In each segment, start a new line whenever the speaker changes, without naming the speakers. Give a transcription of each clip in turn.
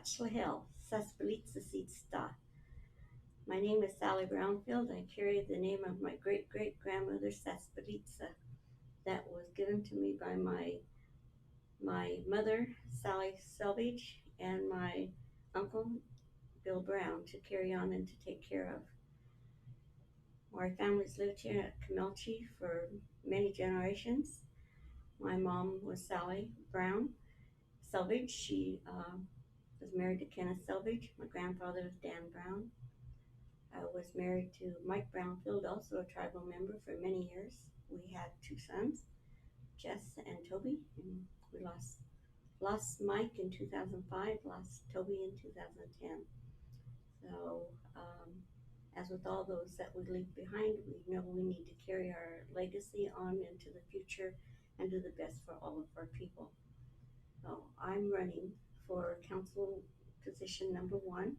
Slahel, Saspalitsa Sitsta. My name is Sally Brownfield. I carry the name of my great great grandmother Saspalitsa that was given to me by my mother Sally Selvage and my uncle Bill Brown to carry on and to take care of. Our families lived here at Camelchi for many generations. My mom was Sally Brown Selvage. She was married to Kenneth Selvage. My grandfather was Dan Brown. I was married to Mike Brownfield, also a tribal member for many years. We had two sons, Jess and Toby, and we lost Mike in 2005, lost Toby in 2010. So, as with all those that we leave behind, we know we need to carry our legacy on into the future and do the best for all of our people. So, I'm running for council position number one.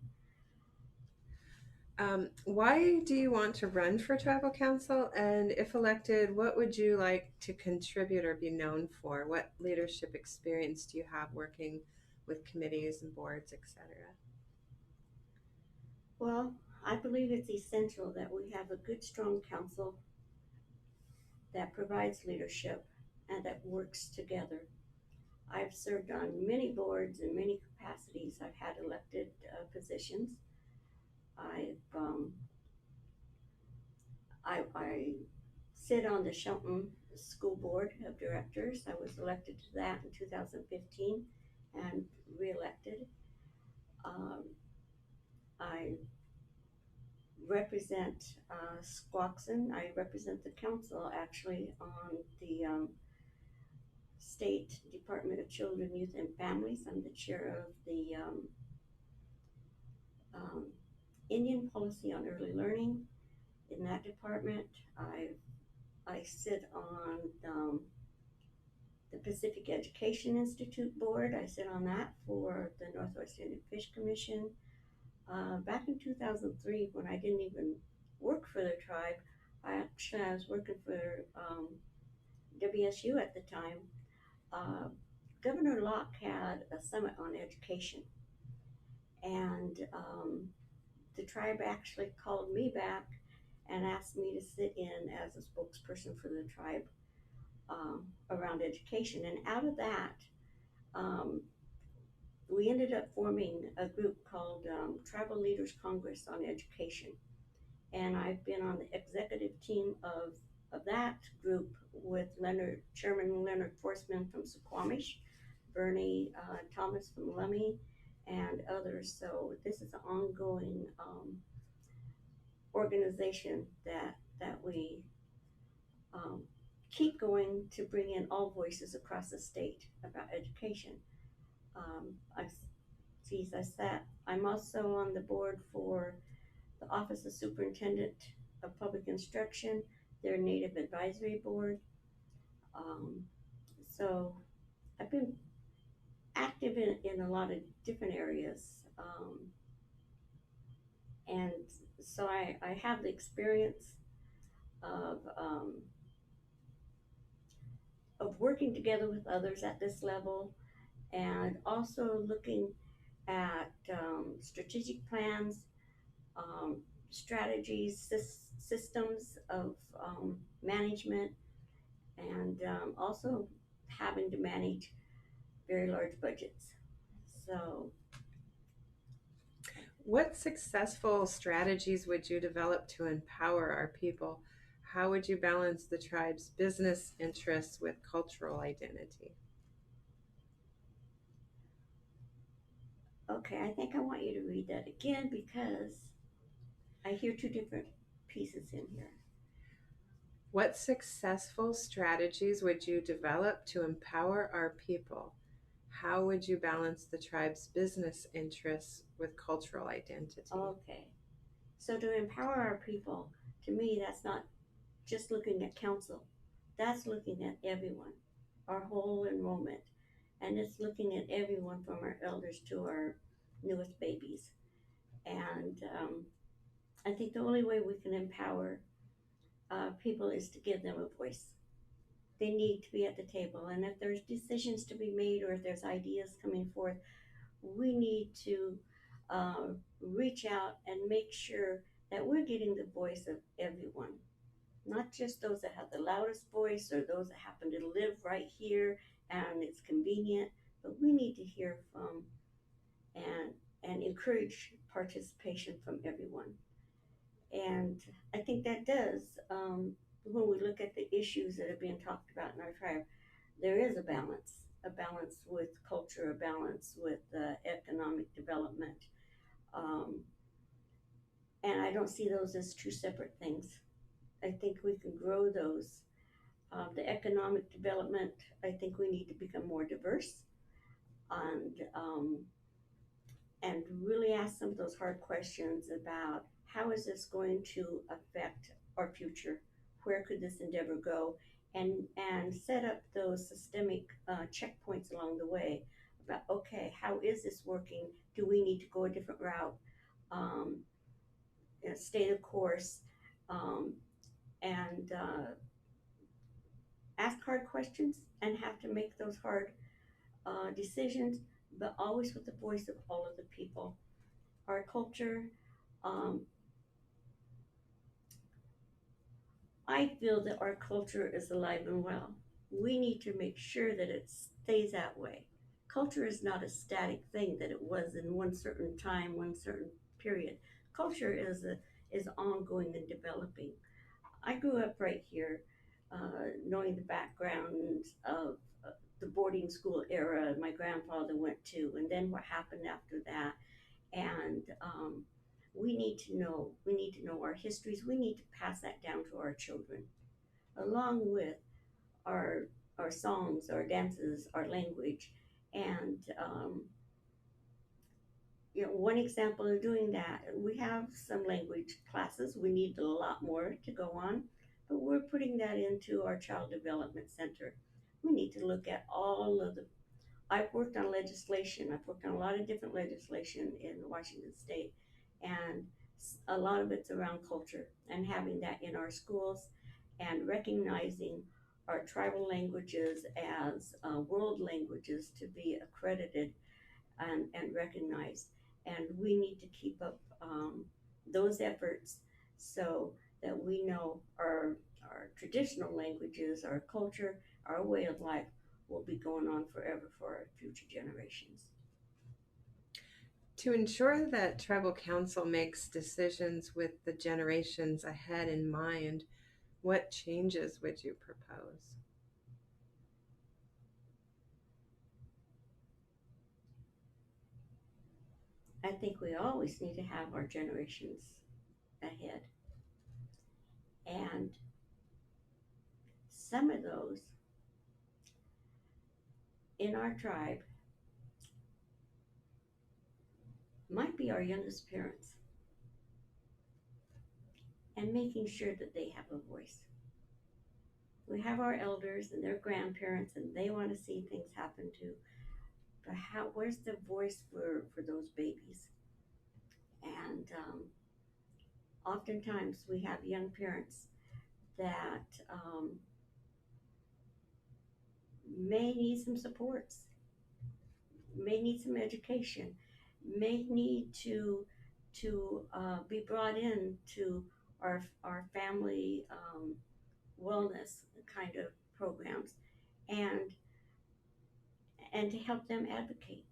Why do you want to run for tribal council? And if elected, what would you like to contribute or be known for? What leadership experience do you have working with committees and boards, etc.?
Well, I believe it's essential that we have a good, strong council that provides leadership and that works together. I've served on many boards in many capacities. I've had elected positions. I've I sit on the Shelton School Board of Directors. I was elected to that in 2015 and reelected. Um, I represent Squaxin. I represent the council actually on the State Department of Children, Youth, and Families. I'm the chair of the um, Indian Policy on Early Learning. In that department, I sit on the Pacific Education Institute board. I sit on that for the Northwest Indian Fish Commission. Back in 2003, when I didn't even work for the tribe, I was working for WSU at the time. Uh, Governor Locke had a summit on education, and the tribe actually called me back and asked me to sit in as a spokesperson for the tribe around education. And out of that, um, we ended up forming a group called Tribal Leaders Congress on Education. And I've been on the executive team of that group with Chairman Leonard Forsman from Suquamish, Bernie Thomas from Lummi, and others. So this is an ongoing organization that we um, keep going to bring in all voices across the state about education. I I sat. I'm also on the board for the Office of Superintendent of Public Instruction, their Native Advisory Board. Um, so I've been active in a lot of different areas. And so I have the experience of of working together with others at this level and also looking at strategic plans, um, strategies, systems of management, and also having to manage very large budgets. So,
What successful strategies would you develop to empower our people? How would you balance the tribe's business interests with cultural identity?
okay, I think I want you to read that again because I hear two different pieces in here.
What successful strategies would you develop to empower our people? How would you balance the tribe's business interests with cultural identity?
Okay, so to empower our people, to me, that's not just looking at council, that's looking at everyone, our whole enrollment. And it's looking at everyone from our elders to our newest babies. And I think the only way we can empower people is to give them a voice. They need to be at the table. And if there's decisions to be made or if there's ideas coming forth, we need to uh, reach out and make sure that we're getting the voice of everyone, not just those that have the loudest voice or those that happen to live right here and it's convenient, but we need to hear from and encourage participation from everyone. And I think that does, when we look at the issues that are being talked about in our tribe, there is a balance with culture, a balance with economic development. Um, and I don't see those as two separate things. I think we can grow those. The economic development, I think we need to become more diverse and really ask some of those hard questions about how is this going to affect our future? Where could this endeavor go? And set up those systemic checkpoints along the way about, okay, how is this working? Do we need to go a different route? Um, Stay the course, um, and ask hard questions and have to make those hard decisions, but always with the voice of all of the people. Our culture, um, I feel that our culture is alive and well. We need to make sure that it stays that way. Culture is not a static thing that it was in one certain time, one certain period. Culture is ongoing and developing. I grew up right here, knowing the background of the boarding school era my grandfather went to, and then what happened after that. And we need to know our histories. We need to pass that down to our children, along with our our songs, our dances, our language, and one example of doing that, we have some language classes. We need a lot more to go on, but we're putting that into our child development center. We need to look at all of the. I've worked on legislation. I've worked on a lot of different legislation in Washington State, and a lot of it's around culture and having that in our schools and recognizing our tribal languages as world languages to be accredited and recognized. And we need to keep up those efforts so that we know our traditional languages, our culture, our way of life will be going on forever for our future generations.
To ensure that tribal council makes decisions with the generations ahead in mind, what changes would you propose?
I think we always need to have our generations ahead. And some of those in our tribe might be our youngest parents and making sure that they have a voice. We have our elders and their grandparents, and they want to see things happen too. But where's the voice for those babies? And oftentimes we have young parents that may need some supports, may need some education, may need to be brought in to our family wellness kind of programs, and to help them advocate,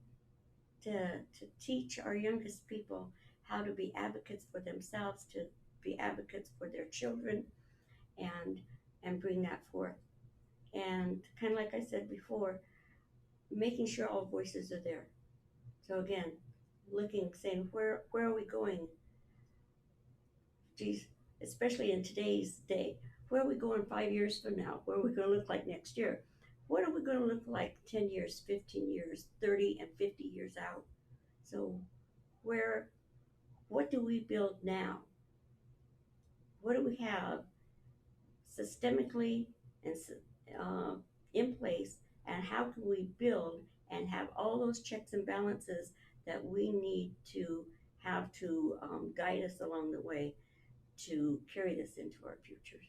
to teach our youngest people how to be advocates for themselves, to be advocates for their children, and bring that forth. And kind of like I said before, making sure all voices are there. So again, looking, saying where are we going? Geez, especially in today's day, where are we going 5 years from now? Where are we going to look like next year? What are we going to look like 10 years, 15 years, 30 and 50 years out? So where what do we build now? What do we have systemically and uh, in place, and how can we build and have all those checks and balances that we need to have to guide us along the way to carry this into our futures?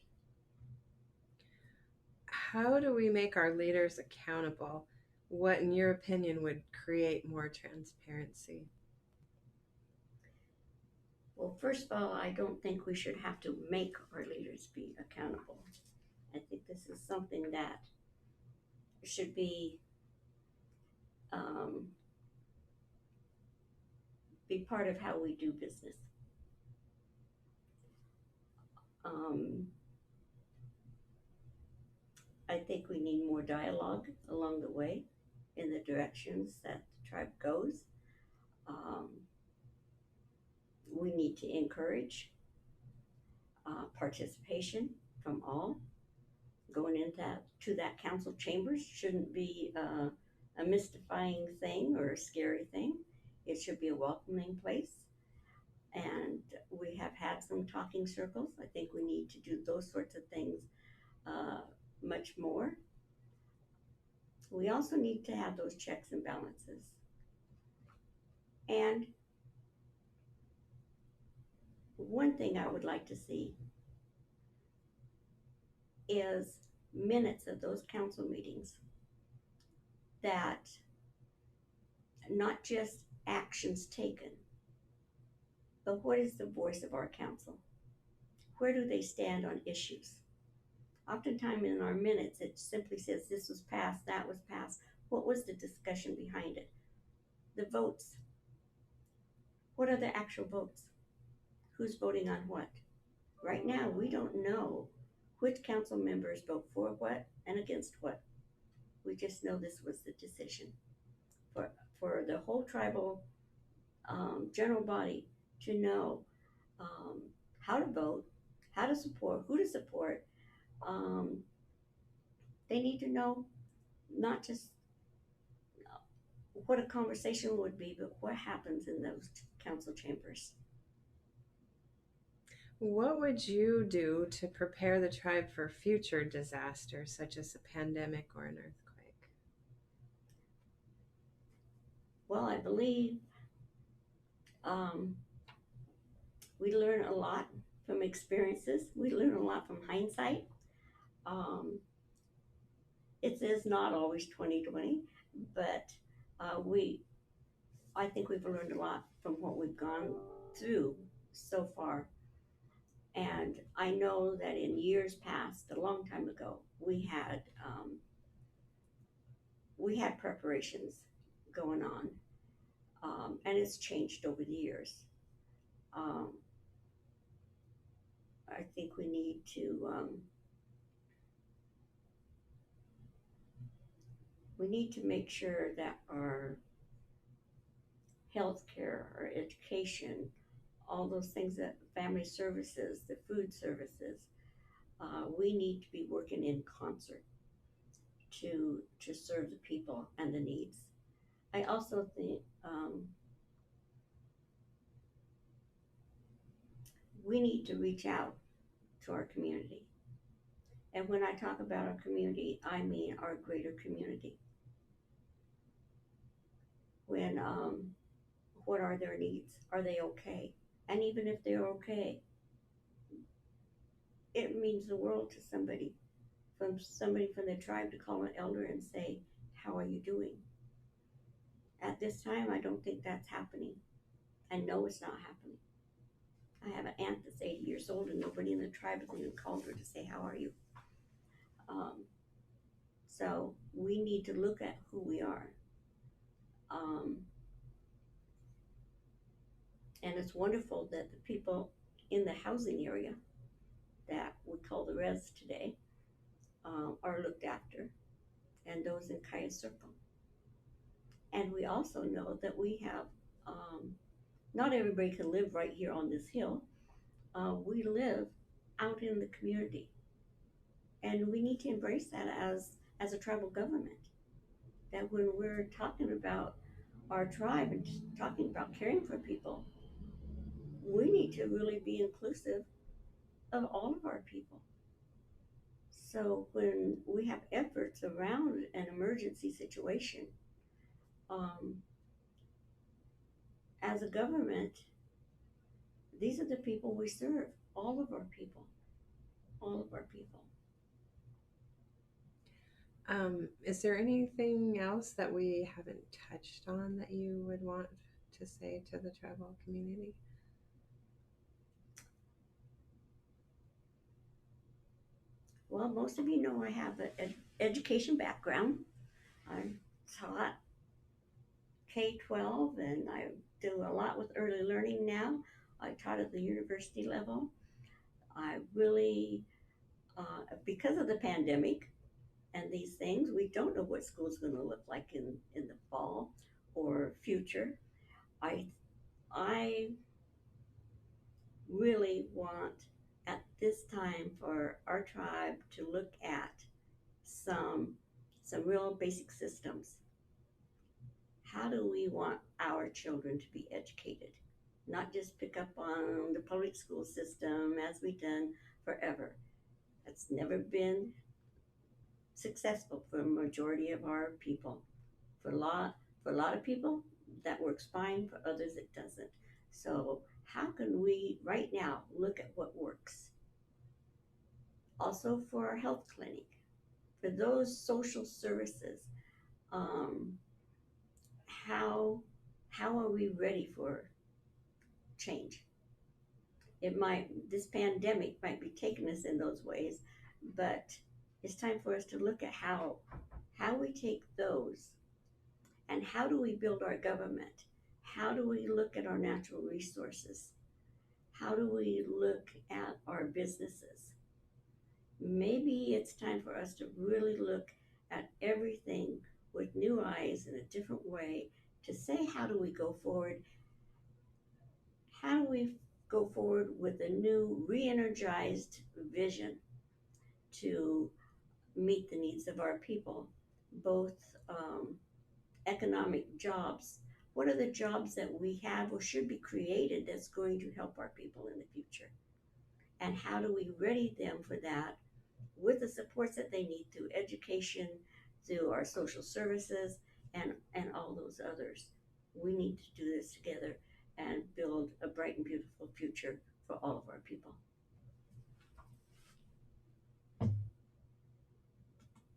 How do we make our leaders accountable? what, in your opinion, would create more transparency?
Well, first of all, I don't think we should have to make our leaders be accountable. I think this is something that should um, be part of how we do business. Um, I think we need more dialogue along the way in the directions that the tribe goes. Um, we need to encourage participation from all. Going into that council chambers shouldn't be a mystifying thing or a scary thing. It should be a welcoming place. And we have had some talking circles. I think we need to do those sorts of things uh, much more. We also need to have those checks and balances. And one thing I would like to see is minutes of those council meetings that not just actions taken, but what is the voice of our council? Where do they stand on issues? Oftentimes in our minutes, it simply says this was passed, that was passed. What was the discussion behind it? The votes. What are the actual votes? Who's voting on what? Right now, we don't know which council members vote for what and against what. We just know this was the decision for the whole tribal general body to know um, how to vote, how to support, who to support. Um, they need to know not just what a conversation would be, but what happens in those council chambers.
What would you do to prepare the tribe for future disasters, such as a pandemic or an earthquake?
Well, I believe um, we learn a lot from experiences. We learn a lot from hindsight. Um, it is not always 2020, but we I think we've learned a lot from what we've gone through so far. And I know that in years past, a long time ago, we had preparations going on, and it's changed over the years. Um, I think we need to make sure that our healthcare, our education, all those things, that family services, the food services, we need to be working in concert to serve the people and the needs. I also think we need to reach out to our community. And when I talk about our community, I mean our greater community. When what are their needs? Are they okay? And even if they're okay, it means the world to somebody from the tribe to call an elder and say, "How are you doing?" At this time, I don't think that's happening. I know it's not happening. I have an aunt that's 80 years old, and nobody in the tribe has even called her to say, "How are you?" Um, so we need to look at who we are. Um, and it's wonderful that the people in the housing area that we call the res today are looked after, and those in Kaya Circle. And we also know that we have, not everybody can live right here on this hill. We live out in the community, and we need to embrace that as a tribal government. That when we're talking about our tribe and talking about caring for people, we need to really be inclusive of all of our people. So when we have efforts around an emergency situation, um, as a government, these are the people we serve. All of our people, all of our people.
Is there anything else that we haven't touched on that you would want to say to the tribal community?
Well, most of you know I have an education background. I taught K-12 and I do a lot with early learning now. I taught at the university level. I really, because of the pandemic and these things, we don't know what school's going to look like in the fall or future. I, I really want at this time for our tribe to look at some some real basic systems. How do we want our children to be educated? Not just pick up on the public school system as we've done forever. That's never been successful for a majority of our people. For a lot of people, that works fine. For others, it doesn't. So how can we right now look at what works? Also for our health clinic, for those social services, um, how how are we ready for change? It might this pandemic might be taking us in those ways, but it's time for us to look at how we take those and how do we build our government? How do we look at our natural resources? How do we look at our businesses? Maybe it's time for us to really look at everything with new eyes in a different way to say, how do we go forward? How do we go forward with a new, re energized vision to meet the needs of our people, both economic jobs? What are the jobs that we have or should be created that's going to help our people in the future? And how do we ready them for that with the supports that they need through education, through our social services, and all those others? We need to do this together and build a bright and beautiful future for all of our people.